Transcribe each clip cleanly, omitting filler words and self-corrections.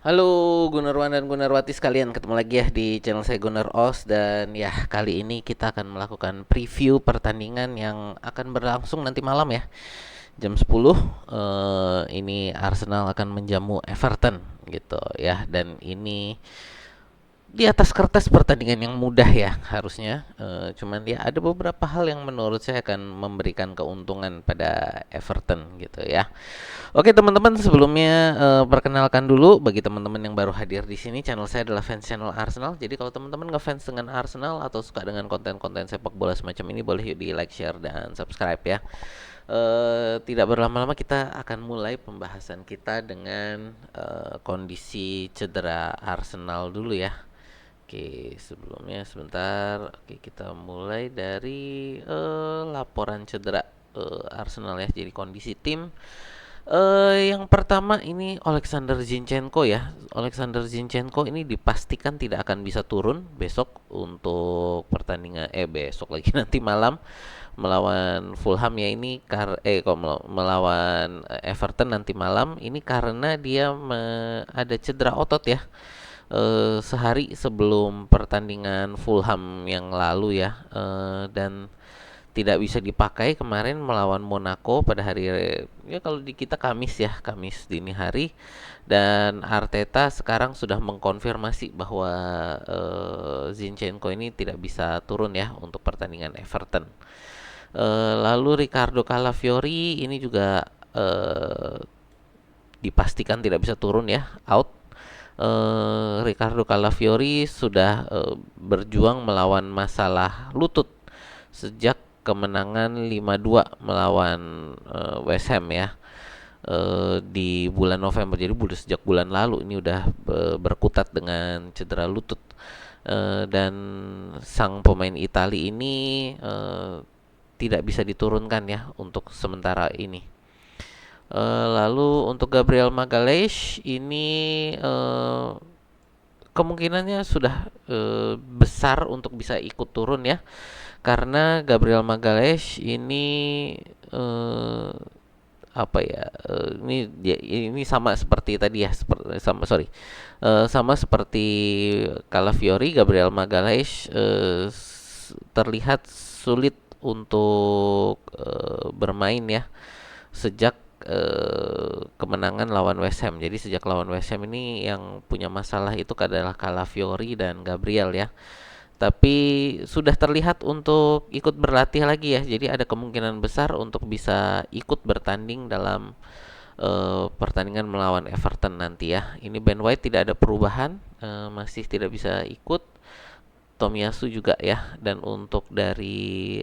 Halo Gunarwan dan Gunarwati sekalian, ketemu lagi ya di channel saya Gunar Os. Dan ya, kali ini kita akan melakukan preview pertandingan yang akan berlangsung nanti malam ya, jam 10. Ini Arsenal akan menjamu Everton gitu ya. Dan ini di atas kertas pertandingan yang mudah ya harusnya. Cuman ya ada beberapa hal yang menurut saya akan memberikan keuntungan pada Everton gitu ya. Oke teman-teman, sebelumnya perkenalkan dulu bagi teman-teman yang baru hadir di sini, channel saya adalah fans channel Arsenal. Jadi kalau teman-teman ngefans dengan Arsenal atau suka dengan konten-konten sepak bola semacam ini, boleh yuk di like, share, dan subscribe ya. Tidak berlama-lama kita akan mulai pembahasan kita dengan kondisi cedera Arsenal dulu ya. Oke, sebelumnya sebentar. Oke, kita mulai dari laporan cedera Arsenal ya. Jadi kondisi tim. Yang pertama ini Alexander Zinchenko ya. Alexander Zinchenko ini dipastikan tidak akan bisa turun besok untuk pertandingan besok lagi nanti malam melawan Fulham ya. Ini kok melawan Everton nanti malam ini karena dia ada cedera otot ya. Sehari sebelum pertandingan Fulham yang lalu ya, dan tidak bisa dipakai kemarin melawan Monaco pada hari ya, kalau di kita Kamis ya, Kamis dini hari. Dan Arteta sekarang sudah mengkonfirmasi bahwa Zinchenko ini tidak bisa turun ya untuk pertandingan Everton. Lalu Ricardo Calafiori ini juga dipastikan tidak bisa turun ya, out. Ricardo Calafiori sudah berjuang melawan masalah lutut sejak kemenangan 5-2 melawan West Ham ya, di bulan November. Jadi sejak bulan lalu ini udah berkutat dengan cedera lutut. Dan sang pemain Italia ini tidak bisa diturunkan ya untuk sementara ini. Lalu untuk Gabriel Magalhaes ini kemungkinannya sudah besar untuk bisa ikut turun ya, karena Gabriel Magalhaes ini eh, apa ya, ini sama seperti tadi ya, sama seperti Calafiori. Gabriel Magalhaes terlihat sulit untuk bermain ya sejak kemenangan lawan West Ham. Jadi sejak lawan West Ham ini yang punya masalah itu adalah Calafiori dan Gabriel ya. Tapi sudah terlihat untuk ikut berlatih lagi ya. Jadi ada kemungkinan besar untuk bisa ikut bertanding dalam pertandingan melawan Everton nanti ya. Ini Ben White tidak ada perubahan, masih tidak bisa ikut. Tomiyasu juga ya. Dan untuk dari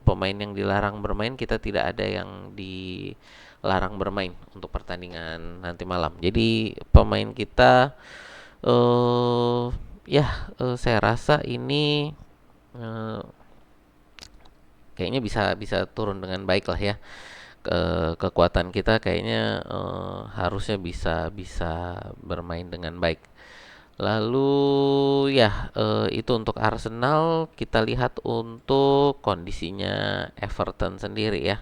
pemain yang dilarang bermain, kita tidak ada yang dilarang bermain untuk pertandingan nanti malam. Jadi pemain kita eh saya rasa ini eh, kayaknya bisa bisa turun dengan baik lah ya. Kekuatan kita kayaknya harusnya bisa bisa bermain dengan baik. Lalu ya, itu untuk Arsenal. Kita lihat untuk kondisinya Everton sendiri ya.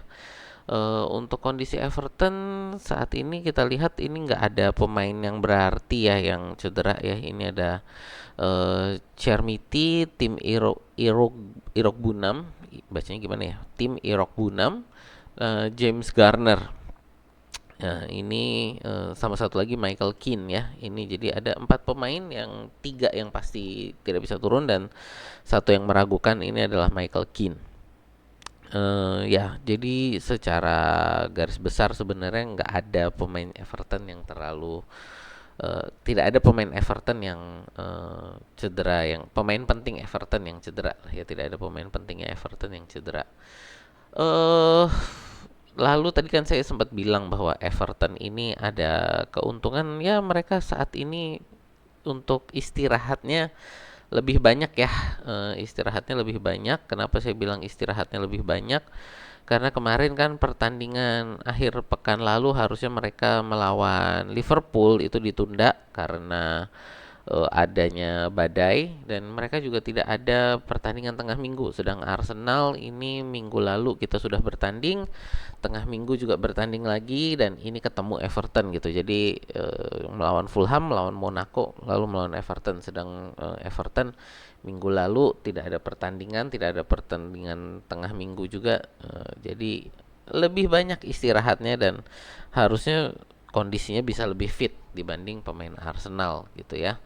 Untuk kondisi Everton saat ini kita lihat ini nggak ada pemain yang berarti ya yang cedera ya. Ini ada Chermiti, tim Irok Bunam, bacanya gimana ya? Tim Irok Bunam, James Garner. Nah, ini sama satu lagi Michael Keane ya. Ini jadi ada 4 pemain, yang 3 yang pasti tidak bisa turun dan satu yang meragukan, ini adalah Michael Keane. Ya, jadi secara garis besar sebenarnya nggak ada pemain Everton yang terlalu tidak ada pemain Everton yang cedera, yang pemain penting Everton yang cedera ya, tidak ada pemain pentingnya Everton yang cedera. Eh Lalu tadi kan saya sempat bilang bahwa Everton ini ada keuntungan ya, mereka saat ini untuk istirahatnya lebih banyak ya. Istirahatnya lebih banyak. Kenapa saya bilang istirahatnya lebih banyak? Karena kemarin kan pertandingan akhir pekan lalu harusnya mereka melawan Liverpool itu ditunda karena adanya badai, dan mereka juga tidak ada pertandingan tengah minggu. Sedang Arsenal ini minggu lalu kita sudah bertanding, tengah minggu juga bertanding lagi, dan ini ketemu Everton gitu. Jadi melawan Fulham, melawan Monaco, lalu melawan Everton. Sedang Everton minggu lalu tidak ada pertandingan, tidak ada pertandingan tengah minggu juga. Jadi lebih banyak istirahatnya dan harusnya kondisinya bisa lebih fit dibanding pemain Arsenal gitu ya.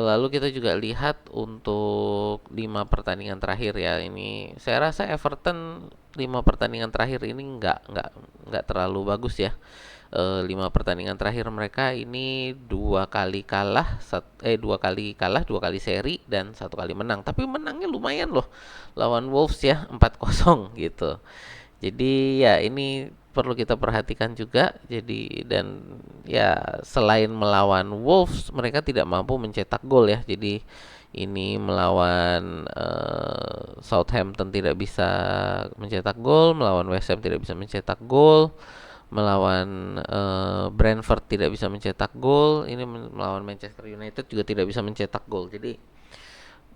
Lalu kita juga lihat untuk 5 pertandingan terakhir ya. Ini saya rasa Everton 5 pertandingan terakhir ini nggak terlalu bagus ya. 5 pertandingan terakhir mereka ini dua kali kalah, dua kali seri, dan satu kali menang. Tapi menangnya lumayan loh, lawan Wolves ya 4-0 gitu. Jadi ya ini perlu kita perhatikan juga. Jadi dan ya selain melawan Wolves, mereka tidak mampu mencetak gol ya. Jadi ini melawan Southampton tidak bisa mencetak gol, melawan West Ham tidak bisa mencetak gol, melawan Brentford tidak bisa mencetak gol, ini melawan Manchester United juga tidak bisa mencetak gol. Jadi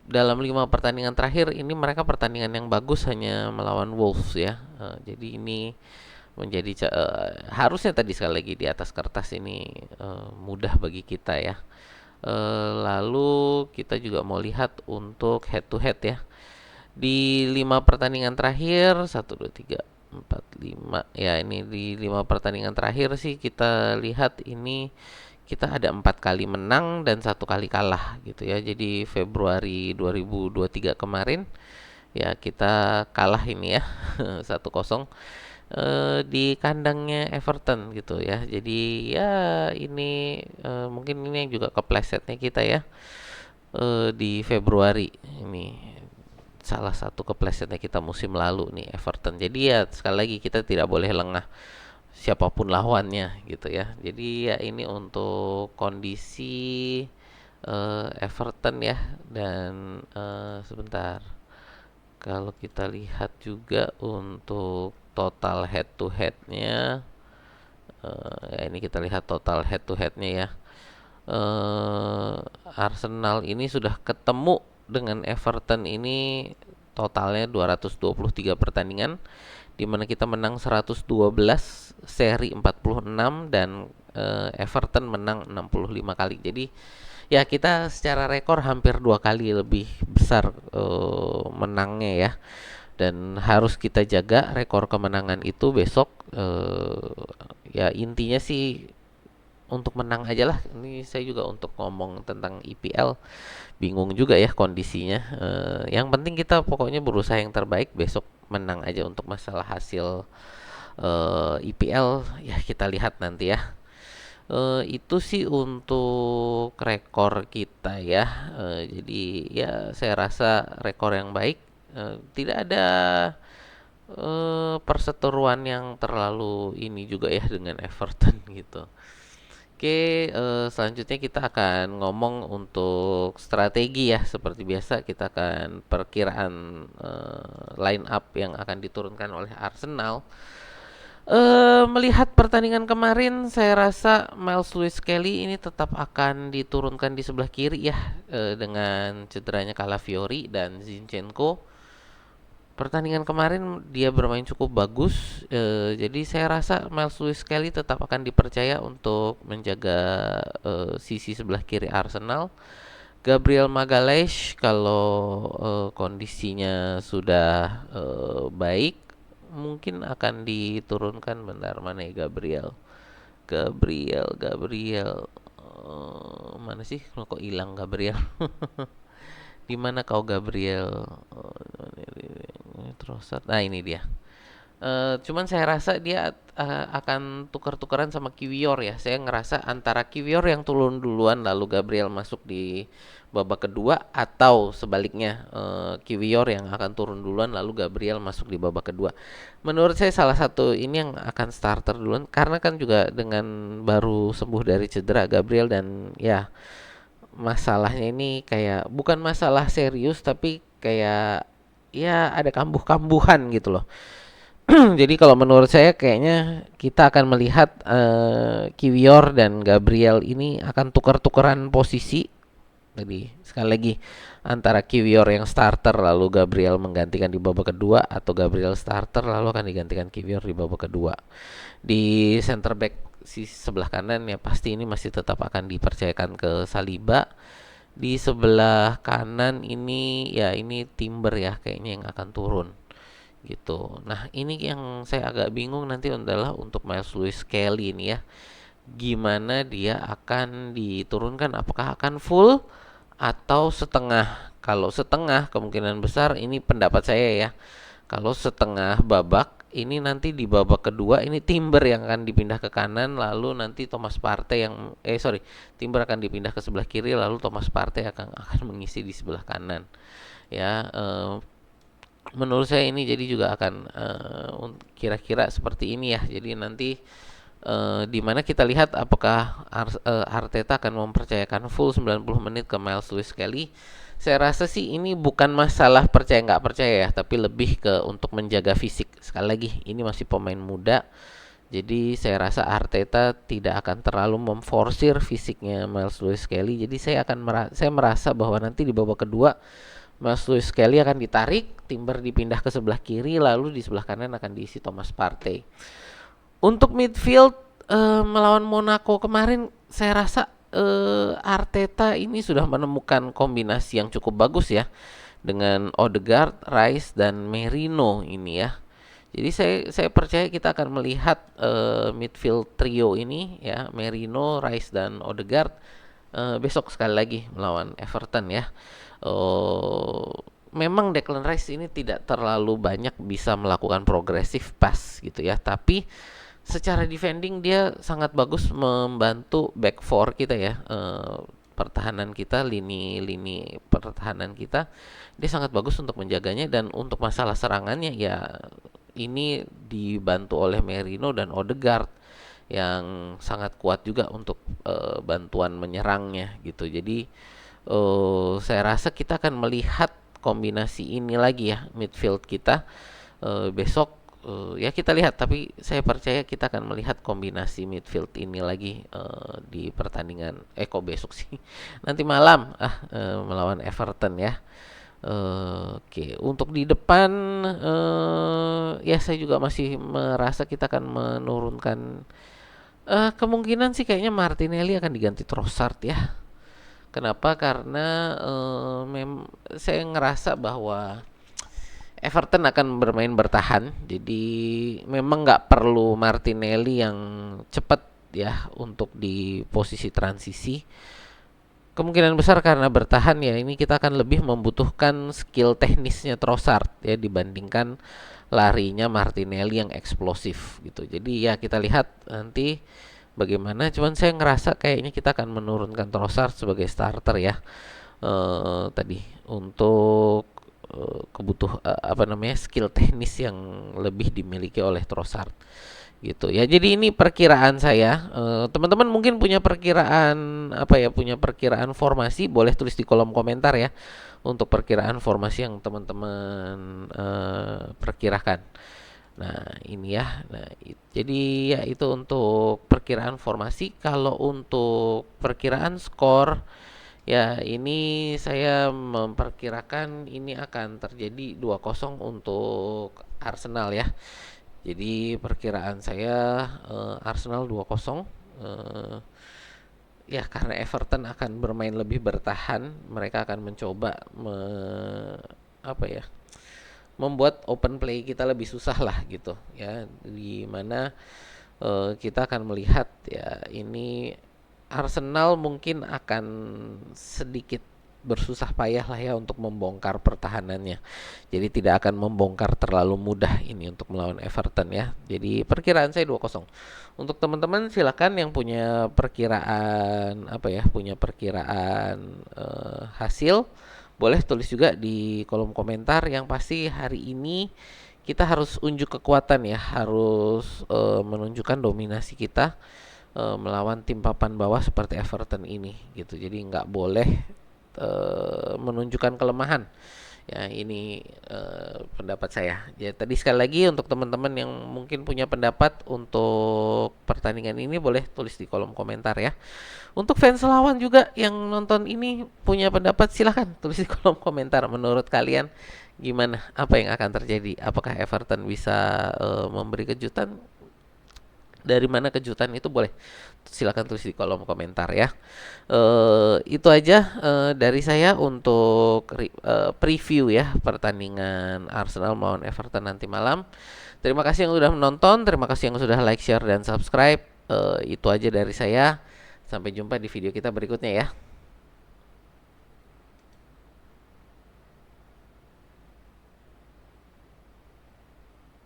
dalam 5 pertandingan terakhir ini mereka pertandingan yang bagus hanya melawan Wolves ya. Jadi ini menjadi harusnya tadi sekali lagi di atas kertas ini mudah bagi kita ya. Lalu kita juga mau lihat untuk head to head ya. Di 5 pertandingan terakhir, 1, 2, 3, 4, 5 ya, ini di 5 pertandingan terakhir sih kita lihat ini kita ada 4 kali menang dan 1 kali kalah gitu ya. Jadi Februari 2023 kemarin ya kita kalah ini ya 1-0 di kandangnya Everton gitu ya. Jadi ya ini mungkin ini juga keplesetnya kita ya di Februari ini, salah satu keplesetnya kita musim lalu nih Everton. Jadi ya sekali lagi kita tidak boleh lengah siapapun lawannya gitu ya. Jadi ya ini untuk kondisi Everton ya. Dan sebentar, kalau kita lihat juga untuk total head to headnya, ya ini kita lihat total head to headnya ya. Arsenal ini sudah ketemu dengan Everton ini totalnya 223 pertandingan, di mana kita menang 112, seri 46, dan Everton menang 65 kali. Jadi ya kita secara rekor hampir 2 kali lebih besar menangnya ya. Dan harus kita jaga rekor kemenangan itu besok. Ya intinya sih untuk menang aja lah. Ini saya juga untuk ngomong tentang IPL bingung juga ya kondisinya. Yang penting kita pokoknya berusaha yang terbaik, besok menang aja. Untuk masalah hasil IPL ya kita lihat nanti ya. Itu sih untuk rekor kita ya. Jadi ya saya rasa rekor yang baik. Tidak ada perseteruan yang terlalu ini juga ya dengan Everton gitu. Oke, selanjutnya kita akan ngomong untuk strategi ya. Seperti biasa kita akan perkiraan line up yang akan diturunkan oleh Arsenal. Melihat pertandingan kemarin, saya rasa Miles Lewis Kelly ini tetap akan diturunkan di sebelah kiri ya, dengan cederanya Calafiori dan Zinchenko. Pertandingan kemarin dia bermain cukup bagus, jadi saya rasa Miles Lewis Kelly tetap akan dipercaya untuk menjaga sisi sebelah kiri Arsenal. Gabriel Magalhaes kalau kondisinya sudah baik, mungkin akan diturunkan. Bentar, mana ya Gabriel mana sih, kok hilang Gabriel? Di mana kau Gabriel? Trossard. Nah, ini dia. Cuman saya rasa dia akan tukar-tukaran sama Kiwior ya. Saya ngerasa antara Kiwior yang turun duluan lalu Gabriel masuk di babak kedua, atau sebaliknya Kiwior yang akan turun duluan lalu Gabriel masuk di babak kedua. Menurut saya salah satu ini yang akan starter duluan, karena kan juga dengan baru sembuh dari cedera Gabriel, dan ya masalahnya ini kayak bukan masalah serius tapi kayak ya ada kambuh-kambuhan gitu loh. Jadi kalau menurut saya kayaknya kita akan melihat Kiwior dan Gabriel ini akan tukar-tukaran posisi Tadi sekali lagi antara Kiwior yang starter lalu Gabriel menggantikan di babak kedua atau Gabriel starter lalu akan digantikan Kiwior di babak kedua. Di center back si sebelah kanan ya pasti ini masih tetap akan dipercayakan ke Saliba. Di sebelah kanan ini ya ini Timber ya kayaknya yang akan turun gitu. Nah, ini yang saya agak bingung nanti adalah untuk Miles Lewis Kelly ini ya. Gimana dia akan diturunkan? Apakah akan full atau setengah? Kalau setengah kemungkinan besar ini pendapat saya ya. Kalau setengah babak ini nanti di babak kedua ini Timber yang akan dipindah ke kanan lalu nanti Thomas Partey yang Timber akan dipindah ke sebelah kiri lalu Thomas Partey akan mengisi di sebelah kanan. Ya, menurut saya ini jadi juga akan kira-kira seperti ini ya. Jadi nanti di mana kita lihat apakah Arteta akan mempercayakan full 90 menit ke Miles Lewis Kelly. Saya rasa sih ini bukan masalah percaya nggak percaya ya, tapi lebih ke untuk menjaga fisik. Sekali lagi, ini masih pemain muda. Jadi saya rasa Arteta tidak akan terlalu memforsir fisiknya Miles Lewis Kelly. Jadi saya merasa bahwa nanti di babak kedua Miles Lewis Kelly akan ditarik, Timber dipindah ke sebelah kiri, lalu di sebelah kanan akan diisi Thomas Partey. Untuk midfield melawan Monaco kemarin saya rasa Arteta ini sudah menemukan kombinasi yang cukup bagus ya dengan Odegaard, Rice dan Merino ini ya. Jadi saya percaya kita akan melihat midfield trio ini ya, Merino, Rice dan Odegaard besok sekali lagi melawan Everton ya. Memang Declan Rice ini tidak terlalu banyak bisa melakukan progressive pass gitu ya, tapi secara defending dia sangat bagus membantu back four kita ya. Pertahanan kita, lini pertahanan kita, dia sangat bagus untuk menjaganya dan untuk masalah serangannya ya ini dibantu oleh Merino dan Odegaard yang sangat kuat juga untuk bantuan menyerangnya gitu. Jadi saya rasa kita akan melihat kombinasi ini lagi ya midfield kita besok. Ya kita lihat, tapi saya percaya kita akan melihat kombinasi midfield ini lagi di pertandingan kok besok sih nanti malam melawan Everton ya. Oke, untuk di depan ya saya juga masih merasa kita akan menurunkan kemungkinan sih kayaknya Martinelli akan diganti Trossard ya. Kenapa? Karena saya ngerasa bahwa Everton akan bermain bertahan, jadi memang nggak perlu Martinelli yang cepat ya untuk di posisi transisi. Kemungkinan besar karena bertahan ya ini kita akan lebih membutuhkan skill teknisnya Trossard ya dibandingkan larinya Martinelli yang eksplosif gitu. Jadi ya kita lihat nanti bagaimana. Cuman saya ngerasa kayaknya kita akan menurunkan Trossard sebagai starter ya. Tadi untuk skill teknis yang lebih dimiliki oleh Trossard gitu ya. Jadi ini perkiraan saya. Teman-teman mungkin punya perkiraan punya perkiraan formasi, boleh tulis di kolom komentar ya untuk perkiraan formasi yang teman-teman perkirakan. Nah, ini ya. Nah, jadi ya itu untuk perkiraan formasi. Kalau untuk perkiraan skor ya ini saya memperkirakan ini akan terjadi 2-0 untuk Arsenal ya. Jadi perkiraan saya Arsenal 2-0 ya karena Everton akan bermain lebih bertahan, mereka akan mencoba membuat open play kita lebih susah lah gitu ya, di mana kita akan melihat ya ini Arsenal mungkin akan sedikit bersusah payah lah ya untuk membongkar pertahanannya. Jadi tidak akan membongkar terlalu mudah ini untuk melawan Everton ya. Jadi perkiraan saya 2-0. Untuk teman-teman silakan yang punya perkiraan punya perkiraan hasil, boleh tulis juga di kolom komentar. Yang pasti hari ini kita harus unjuk kekuatan ya, harus menunjukkan dominasi kita melawan tim papan bawah seperti Everton ini gitu. Jadi nggak boleh menunjukkan kelemahan Ya, ini pendapat saya. Ya, tadi sekali lagi untuk teman-teman yang mungkin punya pendapat untuk pertandingan ini boleh tulis di kolom komentar ya. Untuk fans lawan juga yang nonton ini punya pendapat, silahkan tulis di kolom komentar. Menurut kalian gimana? Apa yang akan terjadi? Apakah Everton bisa memberi kejutan? Dari mana kejutan itu boleh silakan tulis di kolom komentar ya. Itu aja dari saya untuk preview ya pertandingan Arsenal melawan Everton nanti malam. Terima kasih yang sudah menonton, terima kasih yang sudah like, share dan subscribe. Itu aja dari saya. Sampai jumpa di video kita berikutnya ya.